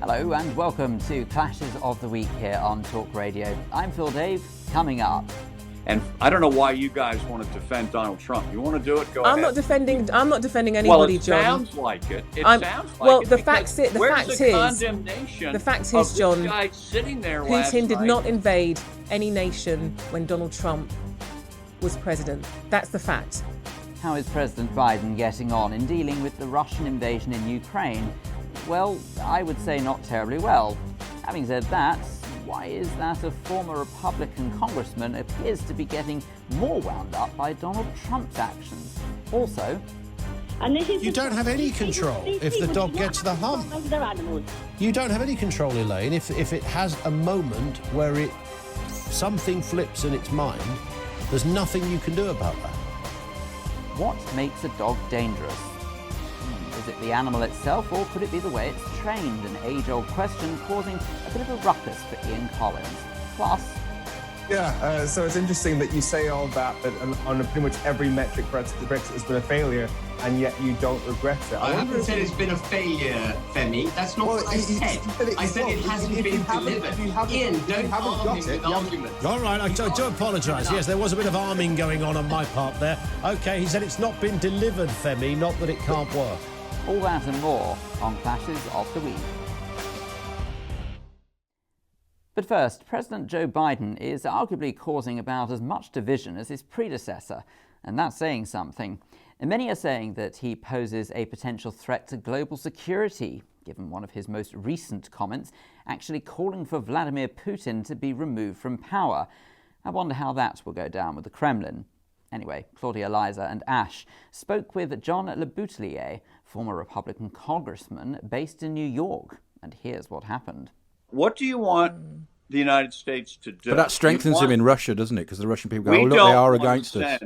Hello and welcome to Clashes of the Week here on Talk Radio. I'm Phil Dave. Coming up. And I don't know why you guys want to defend Donald Trump. You want to do it? Go ahead. I'm not defending anybody, well, it John. Sounds like it. Sounds like well, it. The fact is, John, guy sitting there Putin did not invade any nation when Donald Trump was president. That's the fact. How is President Biden getting on in dealing with the Russian invasion in Ukraine? Well, I would say not terribly well. Having said that, why is that a former Republican congressman appears to be getting more wound up by Donald Trump's actions? Also, you don't have any control if the dog gets the hump. You don't have any control, Elaine, if it has a moment where something flips in its mind. There's nothing you can do about that. what makes a dog dangerous? Is it the animal itself, or could it be the way it's trained? An age-old question causing a bit of a ruckus for Ian Collins. Plus... so it's interesting that you say all that, but on pretty much every metric, Brexit has been a failure, and yet you don't regret it. I haven't said it's been a failure, Femi. That's not what I said. I said it hasn't been delivered. Ian, don't arm me with arguments. All right, I do apologise. Yes, there was a bit of arming going on my part there. OK, he said it's not been delivered, Femi, not that it can't work. All that and more on Clashes of the Week. But first, President Joe Biden is arguably causing about as much division as his predecessor, and that's saying something. And many are saying that he poses a potential threat to global security, given one of his most recent comments actually calling for Vladimir Putin to be removed from power. I wonder how that will go down with the Kremlin. Anyway, Claudia Liza and Ash spoke with John LeBoutillier, former Republican congressman based in New York, and here's what happened. What do you want the United States to do? But that strengthens him in Russia, doesn't it? Because the Russian people go, oh, look, they are against us.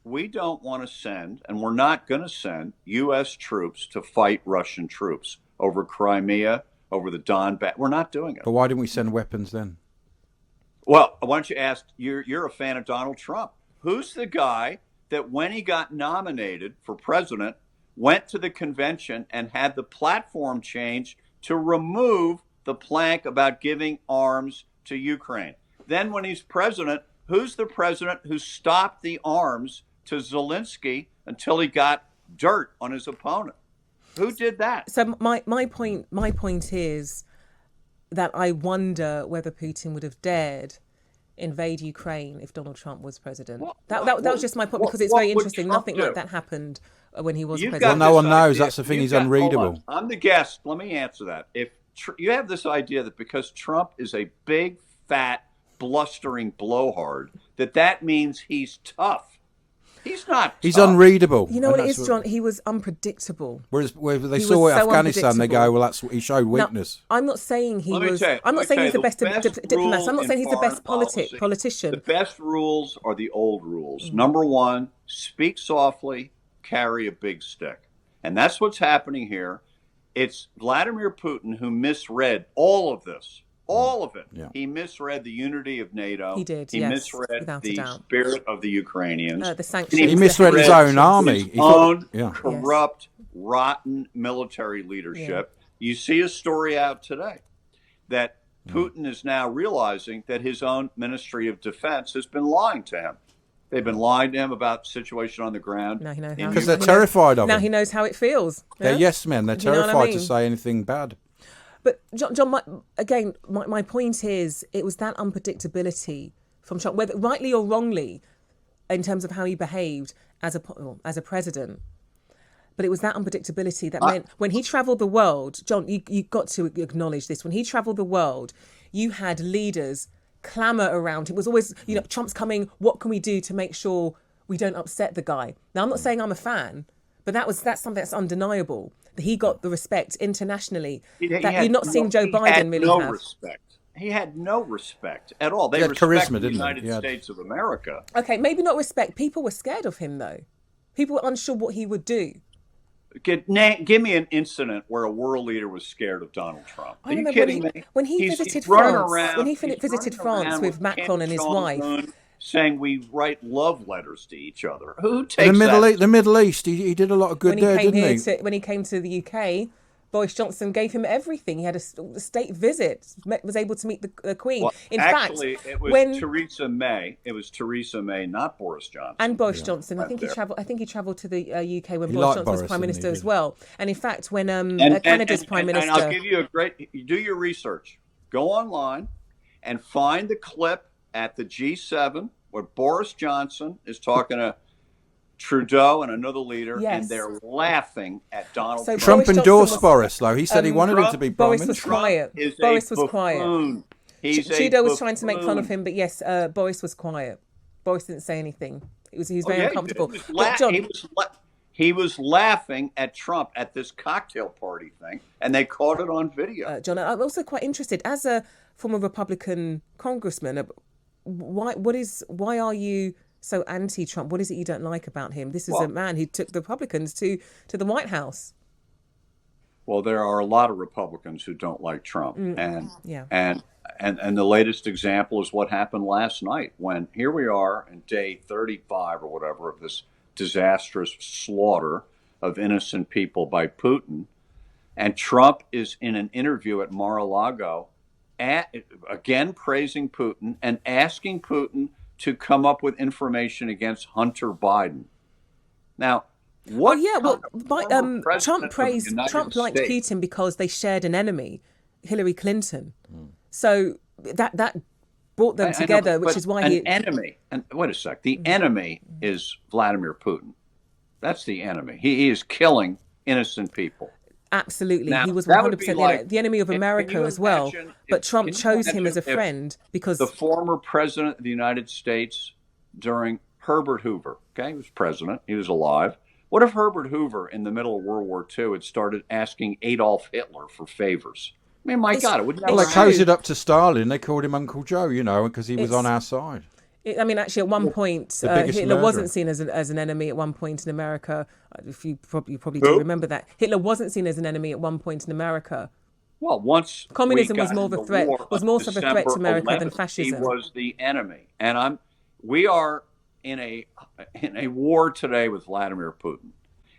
We don't want to send, and we're not going to send, U.S. troops to fight Russian troops over Crimea, over the Donbass. We're not doing it. But why didn't we send weapons then? Well, why don't you ask, you're a fan of Donald Trump. Who's the guy that when he got nominated for president, went to the convention and had the platform changed to remove the plank about giving arms to Ukraine? Then when he's president, who's the president who stopped the arms to Zelensky until he got dirt on his opponent? Who did that? So my point is that I wonder whether Putin would have dared invade Ukraine if Donald Trump was president. That was just my point, because it's very interesting. Nothing like that happened when he was president. Well, no one knows. That's the thing. He's unreadable. I'm the guest. Let me answer that. If you have this idea that because Trump is a big, fat, blustering blowhard, that means he's tough. He's not tough. He's unreadable. You know what it is, John? He was unpredictable. Whereas they saw Afghanistan, they go, well, that's he showed weakness. Now, I'm not saying he was. I'm not saying he's the best diplomat. I'm not saying he's the best politician. The best rules are the old rules. Number one, speak softly, carry a big stick. And that's what's happening here. It's Vladimir Putin who misread all of this. All of it. Yeah. He misread the unity of NATO. He did, He misread the spirit of the Ukrainians. The sanctions. He misread his own army. His own corrupt, rotten military leadership. Yeah. You see a story out today that Putin is now realizing that his own Ministry of Defense has been lying to him. They've been lying to him about the situation on the ground. Now he knows because they're terrified of him. Now he knows how it feels. They're yes men. They're terrified to say anything bad. But John, my point is, it was that unpredictability from Trump, whether rightly or wrongly, in terms of how he behaved as a president. But it was that unpredictability that meant when he travelled the world, John, you got to acknowledge this. When he travelled the world, you had leaders clamour around him. It was always, Trump's coming. What can we do to make sure we don't upset the guy? Now, I'm not saying I'm a fan, but that's something that's undeniable. He got the respect internationally that you're not seeing Joe Biden really have. Respect. He had no respect at all. They had charisma, the United States of America. Okay, maybe not respect. People were scared of him, though. People were unsure what he would do. Give me an incident where a world leader was scared of Donald Trump. Are you kidding me? When he visited France with Macron and his wife, saying we write love letters to each other. Who takes the Middle East? He did a lot of good there, didn't he? When he came to the UK, Boris Johnson gave him everything. He had a state visit, was able to meet the Queen. Well, In actually, fact, it was when Theresa May. It was Theresa May, not Boris Johnson. and Boris Johnson, I think he travelled to the UK when Boris liked Johnson was Boris, Prime didn't Minister he? as well. And in fact, when And Canada's Prime Minister, and I'll give you do your research. Go online and find the clip at the G7 where Boris Johnson is talking to Trudeau and another leader, Yes. and they're laughing at Donald Trump. Trump Boris endorsed Johnson was- Boris, though. He said he wanted him to be prime Boris was minister. quiet. Is Boris a was quiet. buffoon. He's a Trudeau was trying to make fun of buffoon. him, but yes, Boris was quiet. Boris didn't say anything. He was very Yeah, uncomfortable. He was, But John, he was laughing at Trump at this cocktail party thing, and they caught it on video. John, I'm also quite interested as a former Republican congressman. Why are you so anti-Trump? What is it you don't like about him? This is a man who took the Republicans to the White House. Well, there are a lot of Republicans who don't like Trump, and the latest example is what happened last night when here we are in day 35 or whatever of this disastrous slaughter of innocent people by Putin, and Trump is in an interview at Mar-a-Lago, again praising Putin and asking Putin to come up with information against Hunter Biden. Now, what? Trump liked Putin because they shared an enemy, Hillary Clinton. So that brought them together, which is why enemy. And wait a sec, the enemy is Vladimir Putin. That's the enemy. He is killing innocent people. Absolutely, now, he was that would 100% be like, the enemy of America as well. But Trump chose him as a if friend because the former president of the United States during Herbert Hoover, okay, he was president, he was alive. What if Herbert Hoover in the middle of World War II had started asking Adolf Hitler for favors? I mean, my God, it would never Well, they happen. closed it up to Stalin. They called him Uncle Joe, because he was on our side. Actually, at one point, Hitler murderer. wasn't seen as an enemy at one point in America. If you probably do remember that. Hitler wasn't seen as an enemy at one point in America. Well, once communism we was got more of a into threat, war was on more of a threat to December America 11th, than fascism. He was the enemy, and we are in a war today with Vladimir Putin.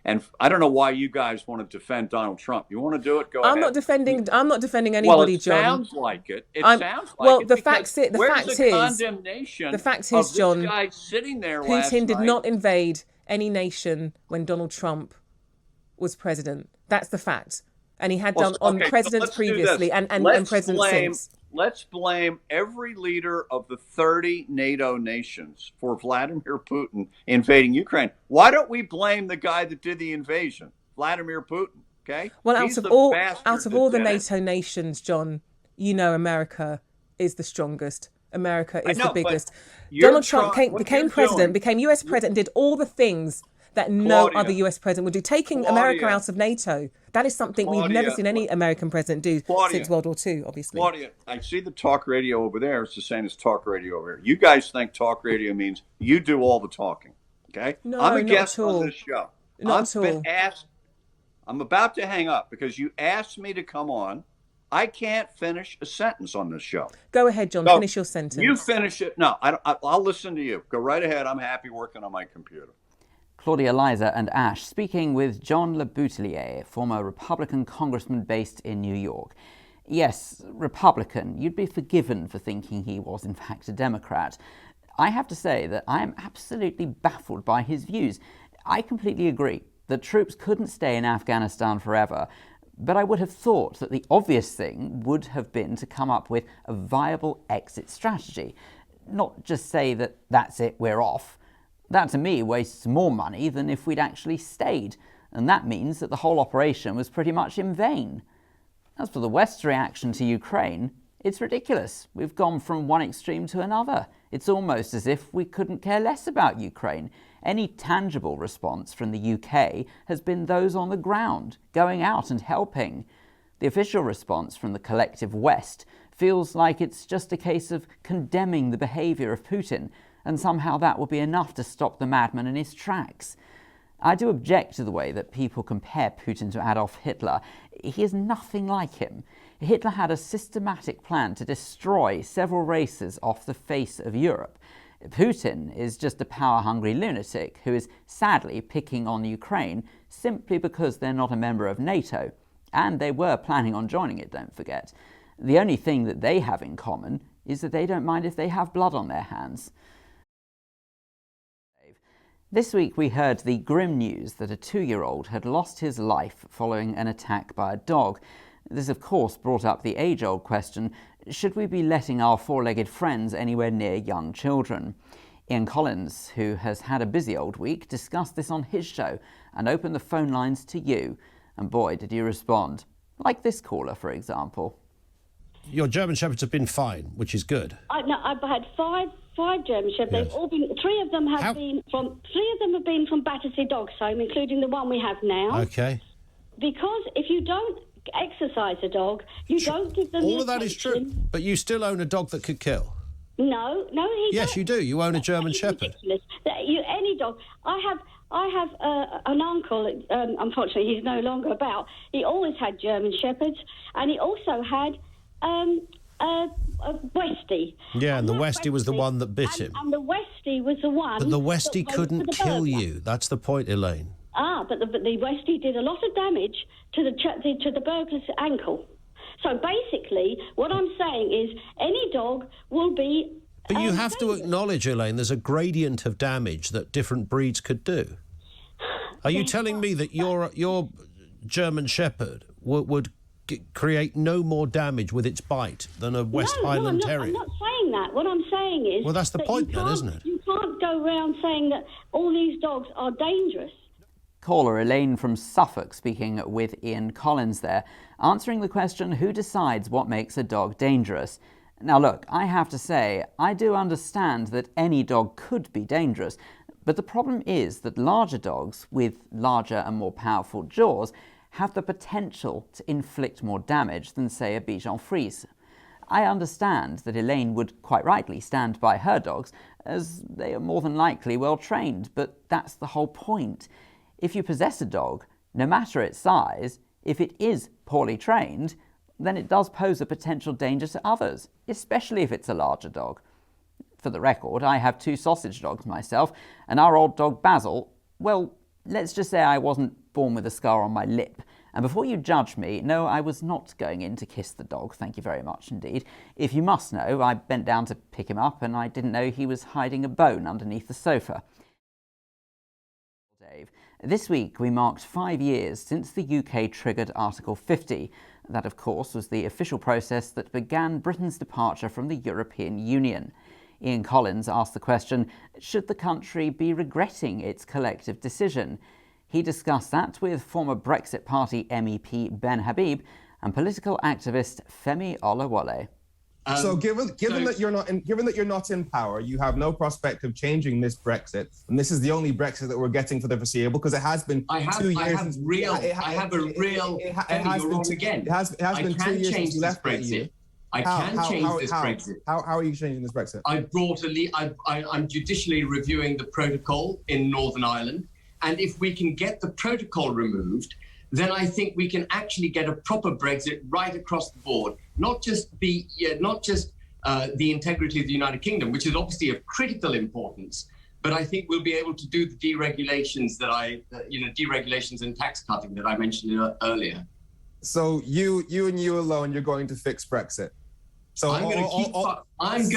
And I don't know why you guys want to defend Donald Trump. You want to do it? Go ahead. I'm not defending anybody, well, it John. sounds like it. Sounds like well, it. The fact is, Condemnation John, this guy sitting there Putin did not invade any nation when Donald Trump was president. That's the fact. And he had done on presidents previously and presidents since. Let's blame every leader of the 30 NATO nations for Vladimir Putin invading Ukraine. Why don't we blame the guy that did the invasion, Vladimir Putin? Okay. Well, out of all the NATO nations, John, America is the strongest. America is the biggest. Donald Trump became president, became US president, did all the things that no other US president would do. Taking America out of NATO, that is something we've never seen any American president do since World War II, obviously. Claudia, I see the talk radio over there. It's the same as talk radio over here. You guys think talk radio means you do all the talking, okay? No, I'm a not guest at all. on this show. Not at all. I'm about to hang up because you asked me to come on. I can't finish a sentence on this show. Go ahead, John. Finish your sentence. You finish it. No, I'll listen to you. Go right ahead. I'm happy working on my computer. Claudia, Liza and Ash speaking with John LeBoutillier, former Republican congressman based in New York. Yes, Republican, you'd be forgiven for thinking he was in fact a Democrat. I have to say that I am absolutely baffled by his views. I completely agree that troops couldn't stay in Afghanistan forever, but I would have thought that the obvious thing would have been to come up with a viable exit strategy, not just say that that's it, we're off. That, to me, wastes more money than if we'd actually stayed, and that means that the whole operation was pretty much in vain. As for the West's reaction to Ukraine, it's ridiculous. We've gone from one extreme to another. It's almost as if we couldn't care less about Ukraine. Any tangible response from the UK has been those on the ground, going out and helping. The official response from the collective West feels like it's just a case of condemning the behaviour of Putin, and somehow that will be enough to stop the madman in his tracks. I do object to the way that people compare Putin to Adolf Hitler. He is nothing like him. Hitler had a systematic plan to destroy several races off the face of Europe. Putin is just a power-hungry lunatic who is sadly picking on Ukraine simply because they're not a member of NATO. And they were planning on joining it, don't forget. The only thing that they have in common is that they don't mind if they have blood on their hands. This week we heard the grim news that a 2-year-old had lost his life following an attack by a dog. This, of course, brought up the age-old question, should we be letting our four-legged friends anywhere near young children? Ian Collins, who has had a busy old week, discussed this on his show and opened the phone lines to you. And boy, did you respond. Like this caller, for example. Your German Shepherds have been fine, which is good. I've had five German Shepherds. Yes. They've all been. Three of them have been from Battersea Dogs Home, including the one we have now. Okay. Because if you don't exercise a dog, you don't give them all the of that is true. attention. But you still own a dog that could kill. No, Yes, you do. You own a German Shepherd. Ridiculous. Any dog. I have an uncle. Unfortunately, he's no longer about. He always had German Shepherds, and he also had a Westie. Yeah, and the Westie was the one that bit him. And the Westie was the one. But the Westie couldn't kill you. That's the point, Elaine. But the Westie did a lot of damage to the burglar's ankle. So basically, what I'm saying is, any dog will be. But you have to acknowledge, Elaine, there's a gradient of damage that different breeds could do. Are you telling me that your German Shepherd would create no more damage with its bite than a West Highland Terrier? I'm not saying that. What I'm saying is... Well, that's the point then, isn't it? You can't go around saying that all these dogs are dangerous. Caller Elaine from Suffolk speaking with Ian Collins there, answering the question, who decides what makes a dog dangerous? Now look, I have to say, I do understand that any dog could be dangerous, but the problem is that larger dogs with larger and more powerful jaws have the potential to inflict more damage than, say, a Bichon Frise. I understand that Elaine would quite rightly stand by her dogs, as they are more than likely well trained, but that's the whole point. If you possess a dog, no matter its size, if it is poorly trained, then it does pose a potential danger to others, especially if it's a larger dog. For the record, I have 2 sausage dogs myself, and our old dog Basil, well, let's just say I wasn't born with a scar on my lip. And before you judge me, no, I was not going in to kiss the dog, thank you very much indeed. If you must know, I bent down to pick him up and I didn't know he was hiding a bone underneath the sofa. Dave, this week we marked 5 years since the UK triggered Article 50. That, of course, was the official process that began Britain's departure from the European Union. Ian Collins asked the question, should the country be regretting its collective decision? He discussed that with former Brexit Party MEP Ben Habib and political activist Femi Olawale. So given that you're not in power, you have no prospect of changing this Brexit, and this is the only Brexit that we're getting for the foreseeable, because it has been 2 years. It has been 2 years since you left the EU. I can change this Brexit. How are you changing this Brexit? I'm judicially reviewing the protocol in Northern Ireland, and if we can get the protocol removed, then I think we can actually get a proper Brexit right across the board. Not just the integrity of the United Kingdom, which is obviously of critical importance, but I think we'll be able to do the deregulations deregulations and tax cutting that I mentioned earlier. So you and you alone, you're going to fix Brexit. So I'm going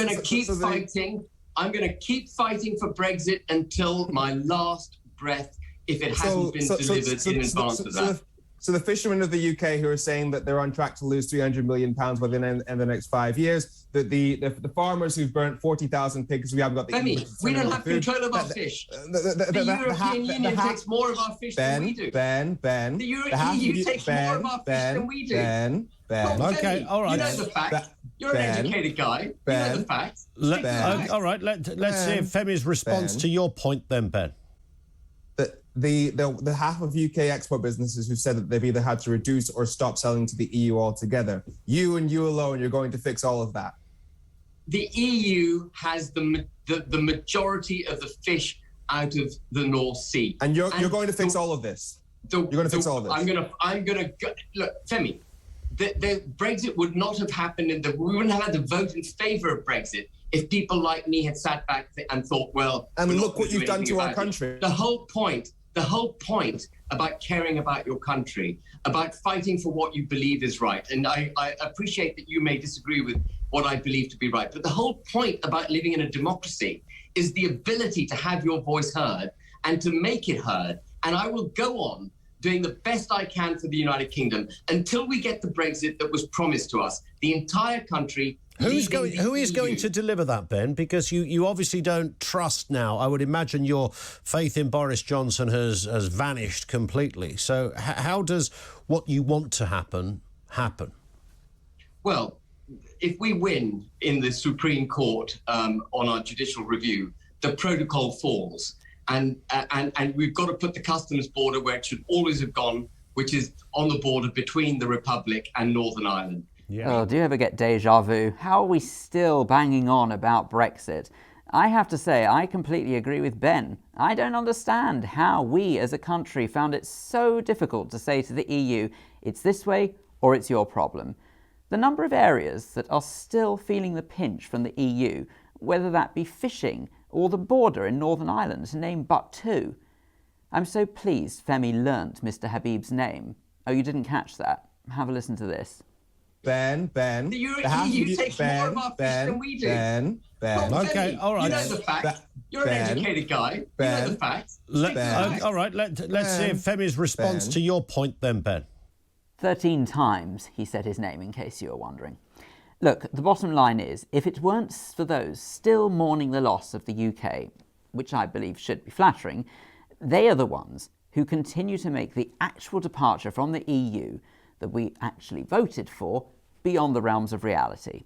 to keep fighting. I'm going to keep fighting for Brexit until my last breath, if it hasn't been delivered in advance of that. So the fishermen of the UK who are saying that they're on track to lose £300 million within the next 5 years, the farmers who've burnt 40,000 pigs, we haven't got the... Femi, we don't have control of our fish. The European Union takes more of our fish than we do. Ben. The EU takes more of our fish than we do. Ben. Okay, all right. You know the facts. You're an educated guy. You know the facts. All right, let's see if Femi's response to your point then, Ben. The half of UK export businesses who said that they've either had to reduce or stop selling to the EU altogether. You and you alone, you're going to fix all of that. The EU has the majority of the fish out of the North Sea, and you're going to fix all of this. You're going to fix all of this. I'm going to look, Femi. The Brexit would not have happened, we wouldn't have had to vote in favour of Brexit if people like me had sat back and thought, well... And look what you've done to our country. The whole point about caring about your country, about fighting for what you believe is right. And I appreciate that you may disagree with what I believe to be right. But the whole point about living in a democracy is the ability to have your voice heard and to make it heard. And I will go on doing the best I can for the United Kingdom until we get the Brexit that was promised to us. The entire country. Who is going to deliver that, Ben? Because you obviously don't trust now. I would imagine your faith in Boris Johnson has vanished completely. So how does what you want to happen? Well, if we win in the Supreme Court on our judicial review, the protocol falls. And we've got to put the customs border where it should always have gone, which is on the border between the Republic and Northern Ireland. Yeah. Oh, do you ever get deja vu? How are we still banging on about Brexit? I have to say, I completely agree with Ben. I don't understand how we as a country found it so difficult to say to the EU, it's this way or it's your problem. The number of areas that are still feeling the pinch from the EU, whether that be fishing or the border in Northern Ireland, to name but two. I'm so pleased Femi learnt Mr. Habib's name. Oh, you didn't catch that? Have a listen to this. Ben. The EU takes more of our fish than we do. Ben. Okay, all right. You know the facts. You're an educated guy. You know the facts. All right, let's see if Femi's response to your point then, Ben. 13 times he said his name, in case you were wondering. Look, the bottom line is, if it weren't for those still mourning the loss of the UK, which I believe should be flattering, they are the ones who continue to make the actual departure from the EU that we actually voted for beyond the realms of reality.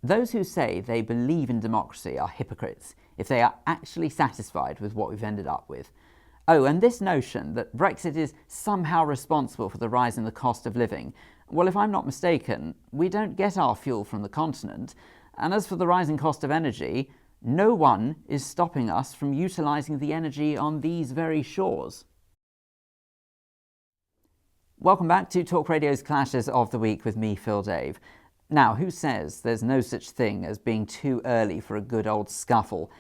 Those who say they believe in democracy are hypocrites if they are actually satisfied with what we've ended up with. Oh, and this notion that Brexit is somehow responsible for the rise in the cost of living, well, if I'm not mistaken, we don't get our fuel from the continent, and as for the rising cost of energy, no one is stopping us from utilising the energy on these very shores. Welcome back to Talk Radio's Clashes of the Week with me, Phil Dave. Now, who says there's no such thing as being too early for a good old scuffle?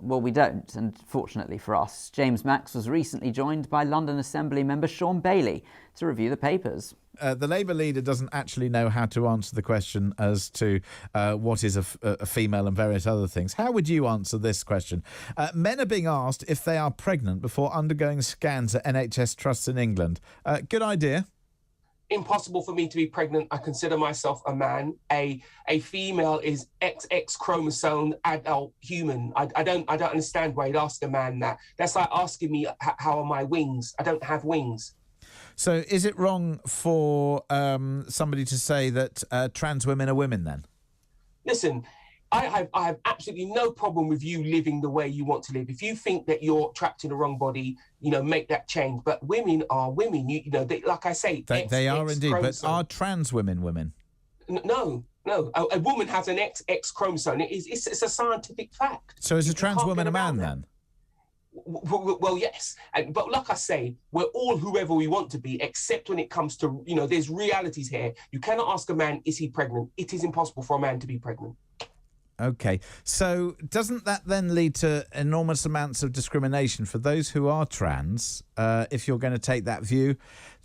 Well, we don't, and fortunately for us, James Max was recently joined by London Assembly member Sean Bailey to review the papers. The Labour leader doesn't actually know how to answer the question as to what is a female and various other things. How would you answer this question? Men are being asked if they are pregnant before undergoing scans at NHS trusts in England. Good idea. Impossible for me to be pregnant. I consider myself a man. A female is XX chromosome adult human. I don't understand why you'd ask a man that. That's like asking me how are my wings. I don't have wings. So is it wrong for somebody to say that trans women are women then? Listen, I have absolutely no problem with you living the way you want to live. If you think that you're trapped in the wrong body, make that change. But women are women. They, like I say, they are indeed. But are trans women women? No. A woman has an XX chromosome. It's a scientific fact. So is a trans woman a man then? Well, yes. But like I say, we're all whoever we want to be, except when it comes to, there's realities here. You cannot ask a man, is he pregnant? It is impossible for a man to be pregnant. OK, so doesn't that then lead to enormous amounts of discrimination for those who are trans? If you're going to take that view,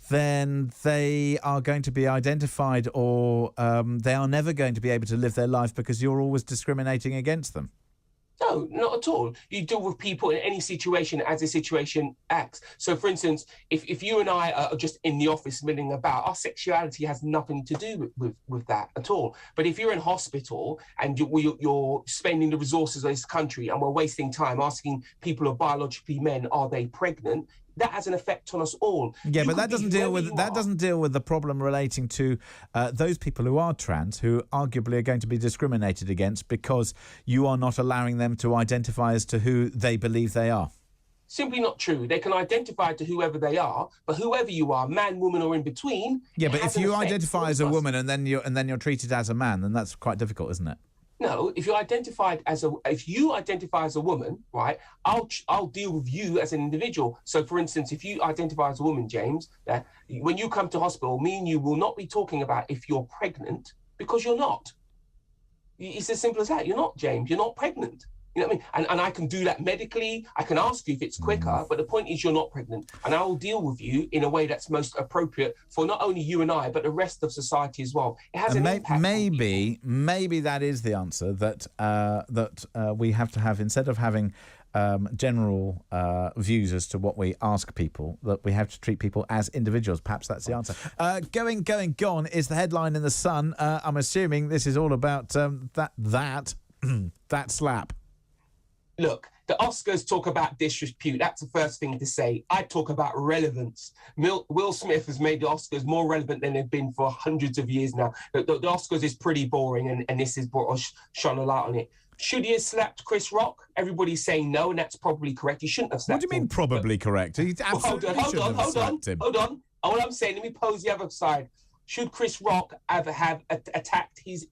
then they are going to be identified or they are never going to be able to live their life because you're always discriminating against them. No, not at all. You deal with people in any situation as the situation acts. So, for instance, if you and I are just in the office milling about, our sexuality has nothing to do with that at all. But if you're in hospital and you're spending the resources of this country and we're wasting time asking people who are biologically men, are they pregnant? That has an effect on us all. Yeah, but that doesn't deal with the problem relating to those people who are trans, who arguably are going to be discriminated against because you are not allowing them to identify as to who they believe they are. Simply not true. They can identify to whoever they are, but whoever you are, man, woman, or in between. Yeah, but if you identify as a woman and then you're treated as a man, then that's quite difficult, isn't it? No, if you identify as a woman, right, I'll deal with you as an individual. So, for instance, if you identify as a woman, James, when you come to hospital, me and you will not be talking about if you're pregnant because you're not. It's as simple as that. You're not, James. You're not pregnant. You know what I mean? And I can do that medically. I can ask you if it's quicker, but the point is you're not pregnant. And I will deal with you in a way that's most appropriate for not only you and I, but the rest of society as well. It has an impact. Maybe that is the answer that we have to have, instead of having general views as to what we ask people, that we have to treat people as individuals. Perhaps that's the answer. Going, gone is the headline in The Sun. I'm assuming this is all about that slap. Look, the Oscars talk about disrepute. That's the first thing to say. I talk about relevance. Will Smith has made the Oscars more relevant than they've been for hundreds of years now. The Oscars is pretty boring, and this is what shone a light on it. Should he have slapped Chris Rock? Everybody's saying no, and that's probably correct. He shouldn't have slapped him. What do you mean probably correct? He absolutely shouldn't have slapped him. Hold on. All I'm saying, let me pose the other side. Should Chris Rock have attacked his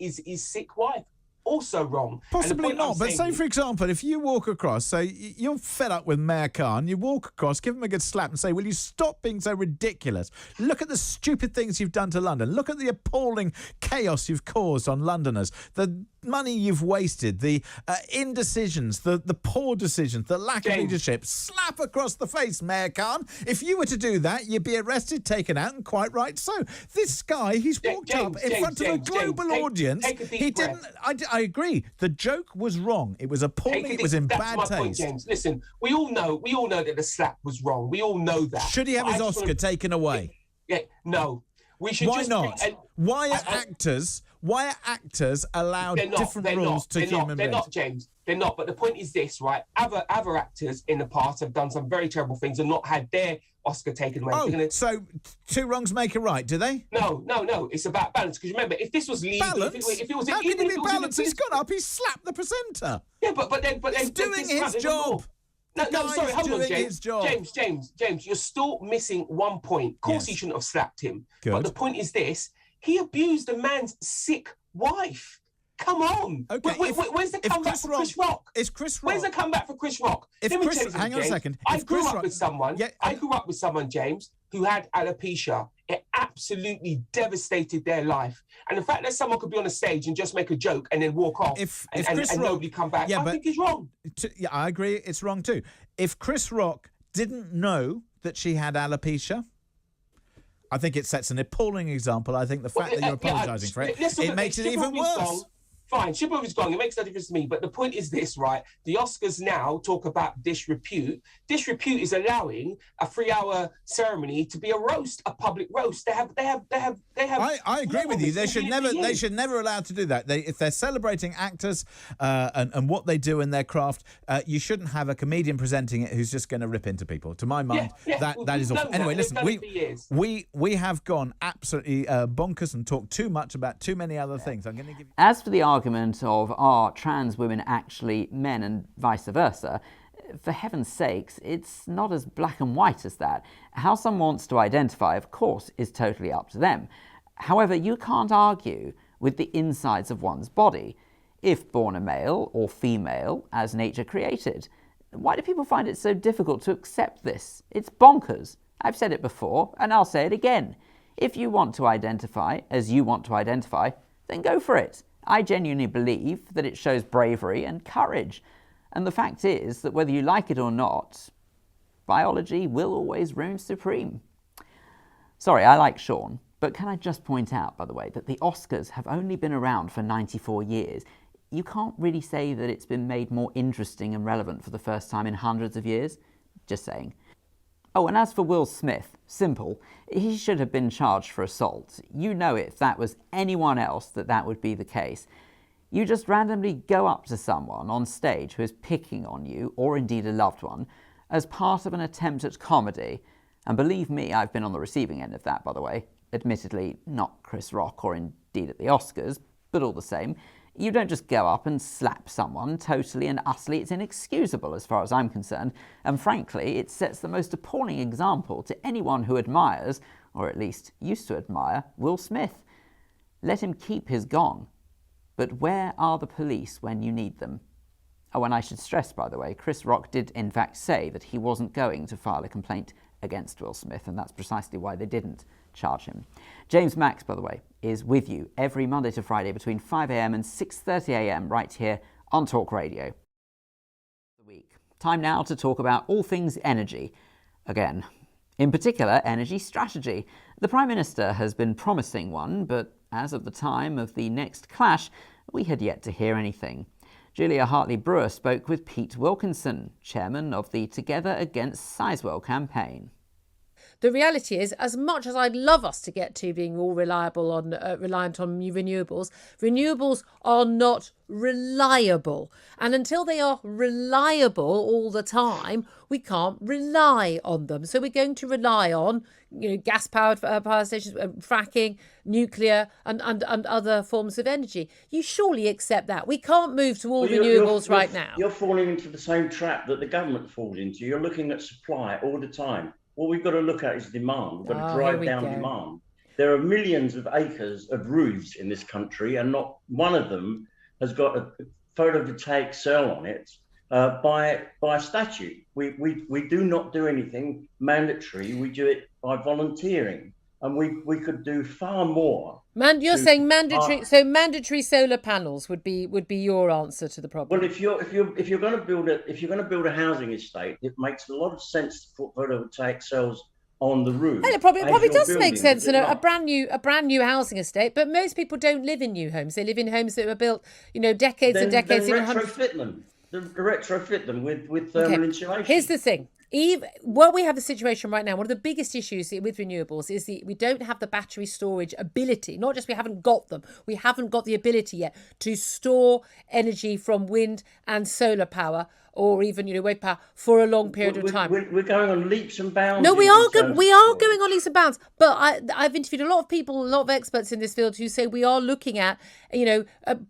sick wife? Also wrong. Possibly not, but say, for example, if you walk across, so you're fed up with Mayor Khan, you walk across, give him a good slap and say, will you stop being so ridiculous? Look at the stupid things you've done to London. Look at the appalling chaos you've caused on Londoners. The money you've wasted, the indecisions, the poor decisions, the lack of leadership. Slap across the face, Mayor Khan. If you were to do that, you'd be arrested, taken out, and quite right so. This guy, he's walked up in front of a global audience. He didn't... I agree. The joke was wrong. It was appalling. It was in bad taste. Point, James. Listen, we all know that the slap was wrong. We all know that. Should he have his Oscar taken away? Yeah, no. We should. Why not? Why are actors allowed different rules to human beings? They're not, James. They're not. But the point is this, right? Other actors in the past have done some very terrible things and not had their Oscar taken away. Oh, so two wrongs make a right, do they? No. It's about balance. Because remember, if this was legal, balance? If it was, how can it be balance? He's gone up. He's slapped the presenter. Yeah, but he's doing his job. No, sorry, hold on, James. James, you're still missing one point. Of course, he shouldn't have slapped him. Good. But the point is this: he abused a man's sick wife. Come on. Okay. Where's the comeback for Chris Rock? Is Chris Rock? Where's the comeback for Chris Rock? Hang on a second. I grew up with someone, James, who had alopecia. It absolutely devastated their life. And the fact that someone could be on a stage and just make a joke and then walk off and nobody come back, I think is wrong. I agree. It's wrong too. If Chris Rock didn't know that she had alopecia, I think it sets an appalling example. I think the fact that you're apologising for it makes it even worse. Fine, Shipov gone. It makes no difference to me. But the point is this, right? The Oscars now talk about disrepute. Disrepute is allowing a 3-hour ceremony to be a roast, a public roast. They have. I agree with you. They should never allowed to do that. If they're celebrating actors and what they do in their craft, you shouldn't have a comedian presenting it who's just going to rip into people. To my mind, that is awful. Anyway, listen, we have gone absolutely bonkers and talked too much about too many other things. I'm going to give you. As for the argument of are trans women actually men and vice versa, for heaven's sakes, it's not as black and white as that. How someone wants to identify, of course, is totally up to them. However, you can't argue with the insides of one's body, if born a male or female as nature created. Why do people find it so difficult to accept this? It's bonkers. I've said it before, and I'll say it again. If you want to identify as you want to identify, then go for it. I genuinely believe that it shows bravery and courage. And the fact is that whether you like it or not, biology will always reign supreme. Sorry, I like Sean, but can I just point out, by the way, that the Oscars have only been around for 94 years. You can't really say that it's been made more interesting and relevant for the first time in hundreds of years. Just saying. Oh, and as for Will Smith, simple. He should have been charged for assault. You know if that was anyone else that would be the case. You just randomly go up to someone on stage who is picking on you, or indeed a loved one, as part of an attempt at comedy. And believe me, I've been on the receiving end of that, by the way. Admittedly, not Chris Rock or indeed at the Oscars, but all the same. You don't just go up and slap someone totally and utterly. It's inexcusable as far as I'm concerned. And frankly, it sets the most appalling example to anyone who admires, or at least used to admire, Will Smith. Let him keep his gong. But where are the police when you need them? Oh, and I should stress, by the way, Chris Rock did in fact say that he wasn't going to file a complaint against Will Smith, and that's precisely why they didn't charge him. James Max, by the way, is with you every Monday to Friday between 5 a.m. and 6:30 a.m. right here on Talk Radio. Time now to talk about all things energy. Again. In particular, energy strategy. The Prime Minister has been promising one, but as of the time of the next clash, we had yet to hear anything. Julia Hartley-Brewer spoke with Pete Wilkinson, chairman of the Together Against Sizewell campaign. The reality is, as much as I'd love us to get to being all reliant on renewables, renewables are not reliable. And until they are reliable all the time, we can't rely on them. So we're going to rely on, gas-powered power stations, fracking, nuclear, and other forms of energy. You surely accept that. We can't move to all renewables right now. You're falling into the same trap that the government falls into. You're looking at supply all the time. What we've got to look at is demand. We've got to drive down demand. There are millions of acres of roofs in this country, and not one of them has got a photovoltaic cell on it by statute. We do not do anything mandatory. We do it by volunteering, and we could do far more. You're saying mandatory, so mandatory solar panels would be your answer to the problem. Well, if you're going to build a housing estate, it makes a lot of sense to put photovoltaic cells on the roof. And it probably does make sense in a brand new housing estate, but most people don't live in new homes. They live in homes that were built, decades and decades. Then retrofit them. Retrofit them with thermal insulation. Here's the thing. We have the situation right now, one of the biggest issues with renewables is we don't have the battery storage ability. Not just we haven't got them, we haven't got the ability yet to store energy from wind and solar power, or even wave power, for a long period of time. We're going on leaps and bounds. No, we are going on leaps and bounds. But I've interviewed a lot of people, a lot of experts in this field who say we are looking at,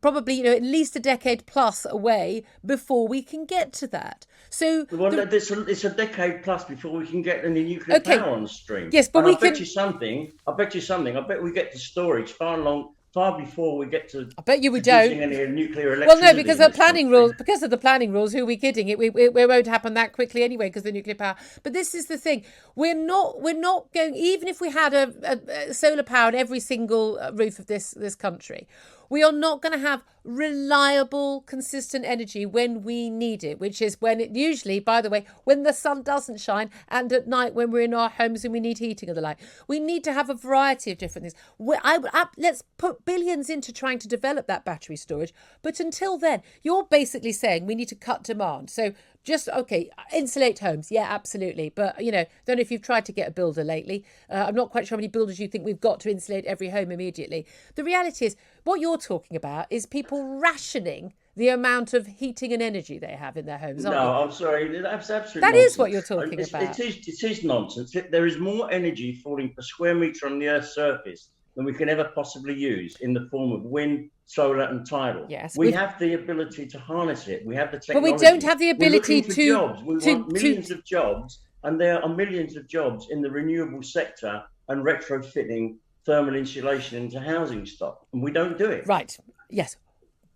probably at least a decade plus away before we can get to that. So it's a decade plus before we can get any nuclear power on stream. Yes, but I bet you something. I bet we get to storage far before we get to. I bet you we don't. Any nuclear electricity. Well, no, because of the planning rules. Who are we kidding? It won't happen that quickly anyway because the nuclear power. But this is the thing: we're not going. Even if we had a solar power on every single roof of this country, we are not going to have reliable, consistent energy when we need it, which is when it usually, by the way, when the sun doesn't shine and at night when we're in our homes and we need heating of the light. We need to have a variety of different things. Let's put billions into trying to develop that battery storage. But until then, you're basically saying we need to cut demand. So insulate homes. Yeah, absolutely. But, don't know if you've tried to get a builder lately. I'm not quite sure how many builders you think we've got to insulate every home immediately. The reality is what you're talking about is people rationing the amount of heating and energy they have in their homes. No, I'm sorry. That's absolutely That nonsense. is what you're talking about. It is nonsense. There is more energy falling per square metre on the Earth's surface than we can ever possibly use in the form of wind, solar and tidal. Yes, we have the ability to harness it. We have the technology. But we don't have the ability to jobs. We want millions of jobs, and there are millions of jobs in the renewable sector and retrofitting thermal insulation into housing stock, and we don't do it. Right. Yes.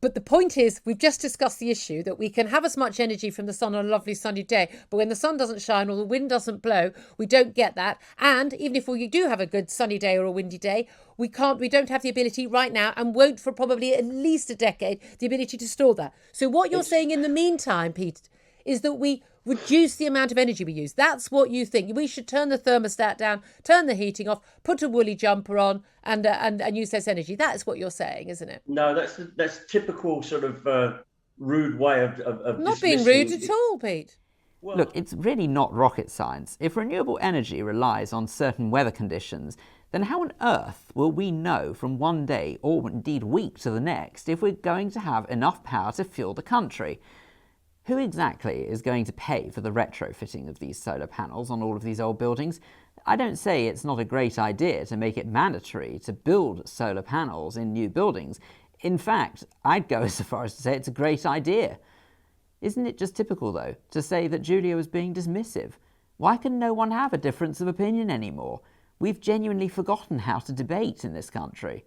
But the point is, we've just discussed the issue that we can have as much energy from the sun on a lovely sunny day, but when the sun doesn't shine or the wind doesn't blow, we don't get that. And even if we do have a good sunny day or a windy day, we don't have the ability right now, and won't for probably at least a decade, the ability to store that. So what you're saying in the meantime, Pete, is that we reduce the amount of energy we use. That's what you think. We should turn the thermostat down, turn the heating off, put a woolly jumper on, and use less energy. That's what you're saying, isn't it? No, that's typical sort of rude way of not being rude at all, Pete. Well, look, it's really not rocket science. If renewable energy relies on certain weather conditions, then how on earth will we know from one day, or indeed week to the next, if we're going to have enough power to fuel the country? Who exactly is going to pay for the retrofitting of these solar panels on all of these old buildings? I don't say it's not a great idea to make it mandatory to build solar panels in new buildings. In fact, I'd go so far as to say it's a great idea. Isn't it just typical, though, to say that Julia was being dismissive? Why can no one have a difference of opinion anymore? We've genuinely forgotten how to debate in this country.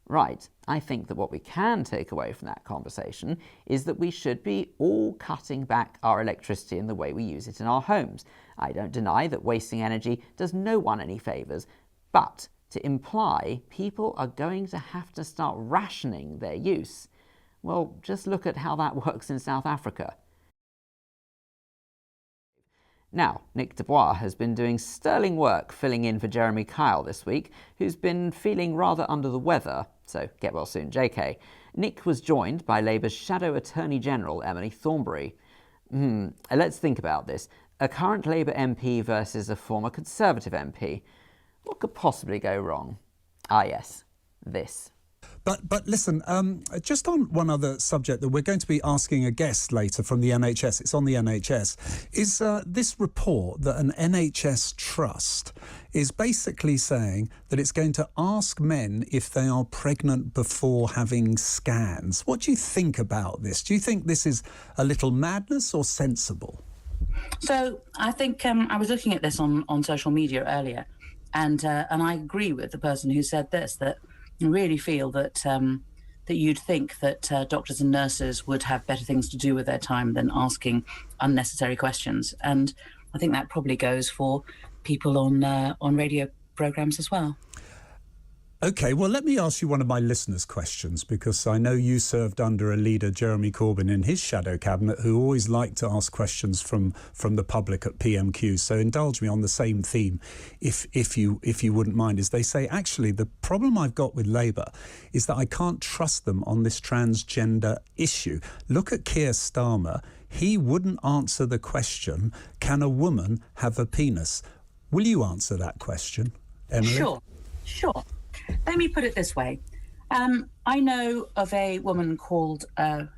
Right, I think that what we can take away from that conversation is that we should be all cutting back our electricity in the way we use it in our homes. I don't deny that wasting energy does no one any favours, but to imply people are going to have to start rationing their use, well, just look at how that works in South Africa. Now, Nick Dubois has been doing sterling work filling in for Jeremy Kyle this week, who's been feeling rather under the weather, so get well soon, JK. Nick was joined by Labour's Shadow Attorney General, Emily Thornberry. Let's think about this. A current Labour MP versus a former Conservative MP. What could possibly go wrong? Ah, yes, this. But listen, just on one other subject that we're going to be asking a guest later from the NHS, it's on the NHS, is this report that an NHS trust is basically saying that it's going to ask men if they are pregnant before having scans. What do you think about this? Do you think this is a little madness or sensible? So I think I was looking at this on social media earlier, and I agree with the person who said this, that I really feel that that you'd think that doctors and nurses would have better things to do with their time than asking unnecessary questions. And I think that probably goes for people on radio programmes as well. OK, well, let me ask you one of my listeners' questions, because I know you served under a leader, Jeremy Corbyn, in his shadow cabinet, who always liked to ask questions from the public at PMQ. So indulge me on the same theme, if you wouldn't mind. As they say, actually, the problem I've got with Labour is that I can't trust them on this transgender issue. Look at Keir Starmer. He wouldn't answer the question, can a woman have a penis? Will you answer that question, Emily? Sure. Let me put it this way. I know of a woman who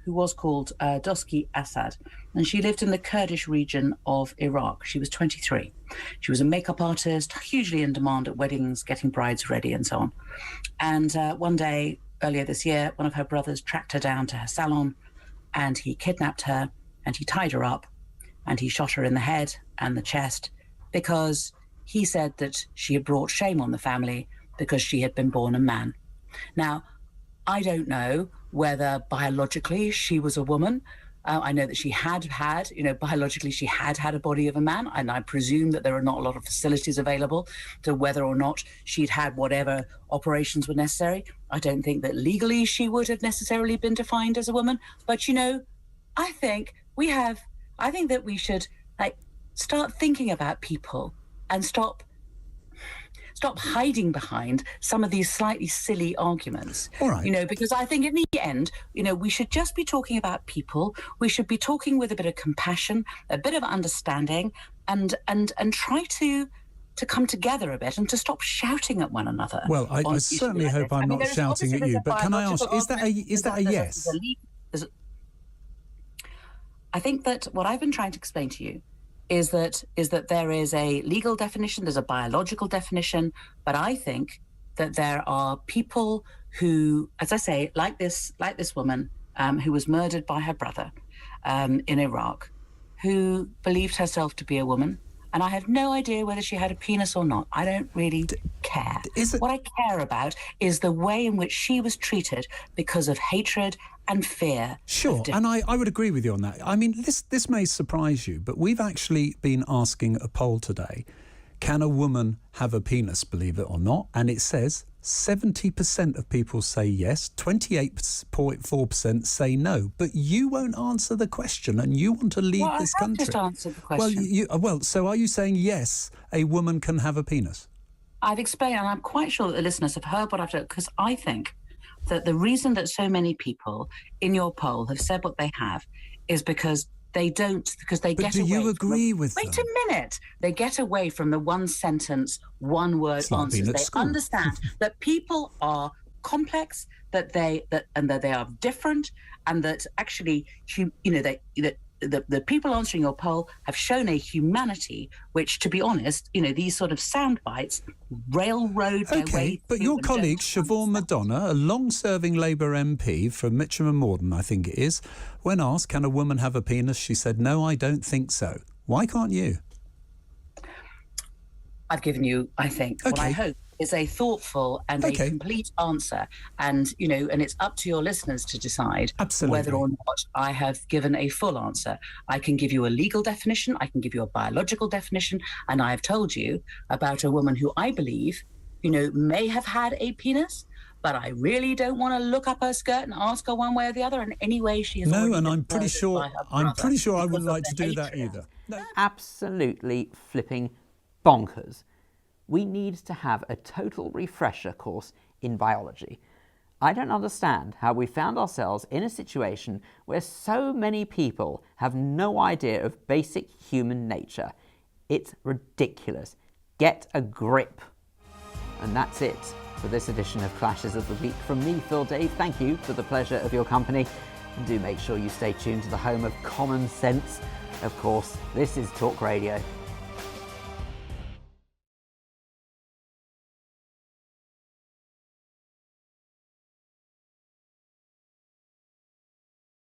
was called Doski Assad, and she lived in the Kurdish region of Iraq. She was 23. She was a makeup artist, hugely in demand at weddings, getting brides ready and so on. And one day earlier this year, one of her brothers tracked her down to her salon, and he kidnapped her, and he tied her up, and he shot her in the head and the chest because he said that she had brought shame on the family because she had been born a man. Now, I don't know whether biologically she was a woman. I know that she had biologically she had a body of a man, and I presume that there are not a lot of facilities available to whether or not she'd had whatever operations were necessary. I don't think that legally she would have necessarily been defined as a woman. But, I think that we should start thinking about people and stop hiding behind some of these slightly silly arguments. All right. Because I think in the end, we should just be talking about people. We should be talking with a bit of compassion, a bit of understanding, and try to come together a bit and to stop shouting at one another. Well, I certainly hope I'm not shouting at you, but can I ask, is that a yes? I think that what I've been trying to explain to you is that there is a legal definition, there's a biological definition, but I think that there are people who, as I say, like this woman who was murdered by her brother in Iraq, who believed herself to be a woman, and I have no idea whether she had a penis or not. I don't really care. What I care about is the way in which she was treated because of hatred and fear. Sure, and I would agree with you on that. I mean, this may surprise you, but we've actually been asking a poll today, can a woman have a penis, believe it or not? And it says 70% of people say yes, 28.4% say no. But you won't answer the question, and you want to lead this country. I just answered the question. So are you saying yes, a woman can have a penis? I've explained, and I'm quite sure that the listeners have heard what I've done, because I think that the reason that so many people in your poll have said what they have is because they get away. But do you agree with them? Wait a minute. They get away from the one sentence, one word answers. They understand that people are complex, that they are different, and that actually, the people answering your poll have shown a humanity which, to be honest, these sort of sound bites railroad their way. Okay, but your colleague Siobhan Madonna, a long-serving Labour MP from Mitcham and Morden, I think it is, when asked, can a woman have a penis, she said, no, I don't think so. Why can't you? I've given you, I think, what I hope is a thoughtful and a complete answer. And, and it's up to your listeners to decide whether or not I have given a full answer. I can give you a legal definition, I can give you a biological definition, and I have told you about a woman who I believe, may have had a penis, but I really don't want to look up her skirt and ask her one way or the other. And anyway, she is no, and I'm pretty sure I wouldn't like to do that either. No. Absolutely flipping bonkers. We need to have a total refresher course in biology. I don't understand how we found ourselves in a situation where so many people have no idea of basic human nature. It's ridiculous. Get a grip. And that's it for this edition of Clashes of the Week. From me, Phil Dave, thank you for the pleasure of your company. And do make sure you stay tuned to the home of common sense. Of course, this is Talk Radio.